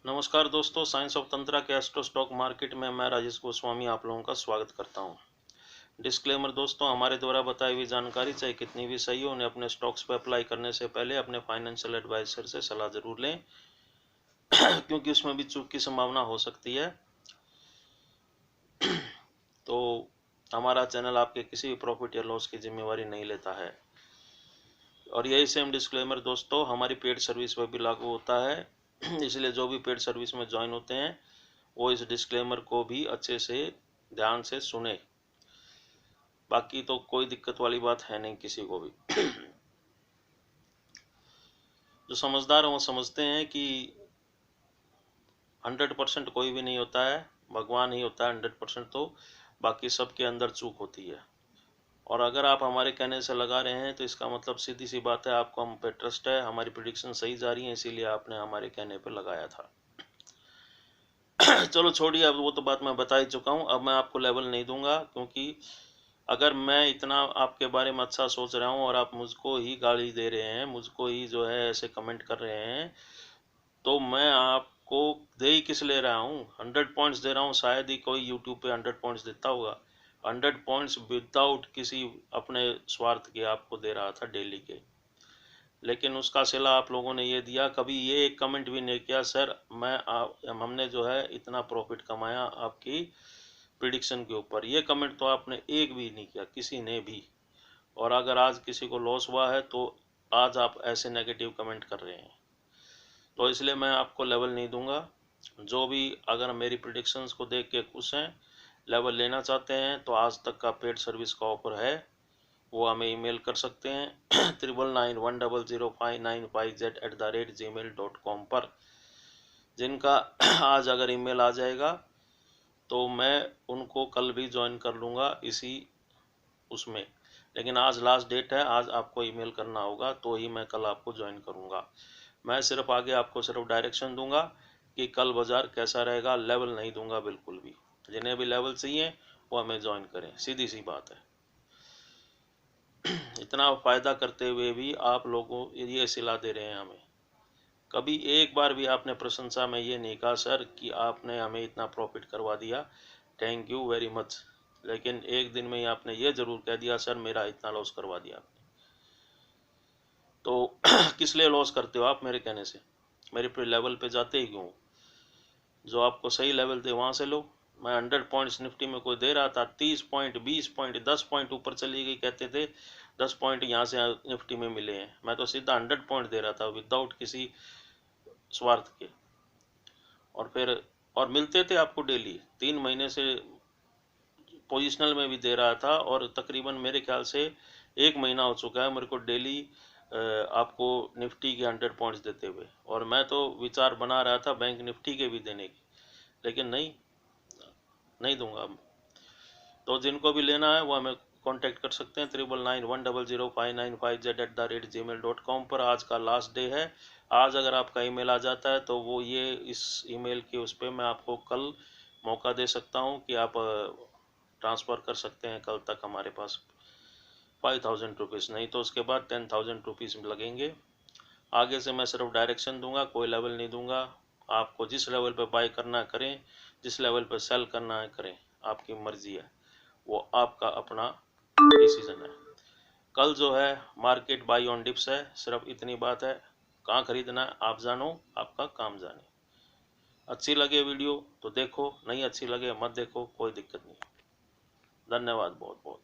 नमस्कार दोस्तों, science of tantra के एस्ट्रो स्टॉक मार्केट में मैं राजेश गोस्वामी आप लोगों का स्वागत करता हूं। डिस्क्लेमर दोस्तों, हमारे द्वारा बताई हुई जानकारी चाहे कितनी भी सही हो, उन्हें अपने स्टॉक्स पर अप्लाई करने से पहले अपने फाइनेंशियल एडवाइजर से सलाह जरूर लें क्योंकि उसमें भी चूक की संभावना हो सकती है। तो हमारा चैनल आपके किसी भी प्रॉफिट या लॉस की जिम्मेवारी नहीं लेता है। और यही सेम डिस्क्लेमर दोस्तों हमारी पेड सर्विस पर भी लागू होता है। इसलिए जो भी पेड सर्विस में ज्वाइन होते हैं वो इस डिस्क्लेमर को भी अच्छे से ध्यान से सुने। बाकी तो कोई दिक्कत वाली बात है नहीं किसी को भी। जो समझदार हैं वो समझते हैं कि 100% कोई भी नहीं होता है, भगवान ही होता है 100%। तो बाकी सबके अंदर चूक होती है। और अगर आप हमारे कहने से लगा रहे हैं तो इसका मतलब सीधी सी बात है, आपको हम पे ट्रस्ट है, हमारी प्रेडिक्शन सही जा रही है, इसीलिए आपने हमारे कहने पर लगाया था। चलो छोड़िए, अब वो तो बात मैं बता ही चुका हूँ। अब मैं आपको लेवल नहीं दूंगा, क्योंकि अगर मैं इतना आपके बारे में अच्छा सोच रहा हूँ और आप मुझको ही गाली दे रहे हैं, मुझको ही जो है ऐसे कमेंट कर रहे हैं, तो मैं आपको दे ही किस ले रहा हूँ। 100 पॉइंट्स दे रहा हूँ, शायद ही कोई यूट्यूब पे 100 पॉइंट्स देता होगा। 100 पॉइंट्स विदाउट किसी अपने स्वार्थ के आपको दे रहा था डेली के। लेकिन उसका सिला आप लोगों ने ये दिया, कभी ये एक कमेंट भी नहीं किया सर हमने जो है इतना प्रॉफिट कमाया आपकी प्रिडिक्शन के ऊपर। ये कमेंट तो आपने एक भी नहीं किया, किसी ने भी। और अगर आज किसी को लॉस हुआ है तो आज आप ऐसे नेगेटिव कमेंट कर रहे हैं, तो इसलिए मैं आपको लेवल नहीं दूंगा। जो भी अगर मेरी प्रिडिक्शंस को देख के खुश हैं, लेवल लेना चाहते हैं, तो आज तक का पेड सर्विस का ऑफर है, वो हमें ईमेल कर सकते हैं 9991005955z@gmail.com पर। जिनका आज अगर ईमेल आ जाएगा तो मैं उनको कल भी ज्वाइन कर लूँगा इसी उसमें। लेकिन आज लास्ट डेट है, आज आपको ईमेल करना होगा तो ही मैं कल आपको ज्वाइन करूँगा। मैं सिर्फ आगे आपको सिर्फ डायरेक्शन दूंगा कि कल बाजार कैसा रहेगा, लेवल नहीं दूंगा बिल्कुल भी। जिन्हें भी लेवल चाहिए वो हमें ज्वाइन करें, सीधी सी बात है। इतना फायदा करते हुए भी आप लोगों ये सिला दे रहे हैं हमें। कभी एक बार भी आपने प्रशंसा में ये नहीं कहा सर कि आपने हमें इतना प्रॉफिट करवा दिया, थैंक यू वेरी मच। लेकिन एक दिन में ही आपने ये जरूर कह दिया सर मेरा इतना लॉस करवा दिया आपने। तो किस लिए लॉस करते हो आप मेरे कहने से? मेरे पे लेवल पे जाते ही क्यों? जो आपको सही लेवल दे वहां से लो। मैं 100 पॉइंट्स निफ्टी में कोई दे रहा था, 30 पॉइंट 20 पॉइंट 10 पॉइंट ऊपर चली गई, कहते थे 10 पॉइंट यहाँ से निफ्टी में मिले हैं। मैं तो सीधा 100 पॉइंट दे रहा था विदाउट किसी स्वार्थ के। और फिर और मिलते थे आपको डेली, 3 महीने से पोजिशनल में भी दे रहा था, और तकरीबन मेरे ख्याल से 1 महीना हो चुका है मेरे को डेली आपको निफ्टी के 100 पॉइंट्स देते हुए। और मैं तो विचार बना रहा था बैंक निफ्टी के भी देने की, लेकिन नहीं दूंगा। तो जिनको भी लेना है वो हमें कांटेक्ट कर सकते हैं 9991005955z@gmail.com पर। आज का लास्ट डे है। आज अगर आपका ईमेल आ जाता है तो वो ये इस ईमेल के उस पर मैं आपको कल मौका दे सकता हूँ कि आप ट्रांसफ़र कर सकते हैं कल तक हमारे पास 5000 रुपीज़। नहीं तो उसके बाद 10,000 रुपीज़ लगेंगे। आगे से मैं सिर्फ डायरेक्शन दूंगा, कोई लेवल नहीं दूंगा। आपको जिस लेवल पे बाय करना है करें, जिस लेवल पे सेल करना है करें, आपकी मर्जी है, वो आपका अपना डिसीजन है। कल जो है मार्केट बाई ऑन डिप्स है, सिर्फ इतनी बात है। कहाँ खरीदना है आप जानो, आपका काम जाने। अच्छी लगे वीडियो तो देखो, नहीं अच्छी लगे मत देखो, कोई दिक्कत नहीं। धन्यवाद बहुत बहुत।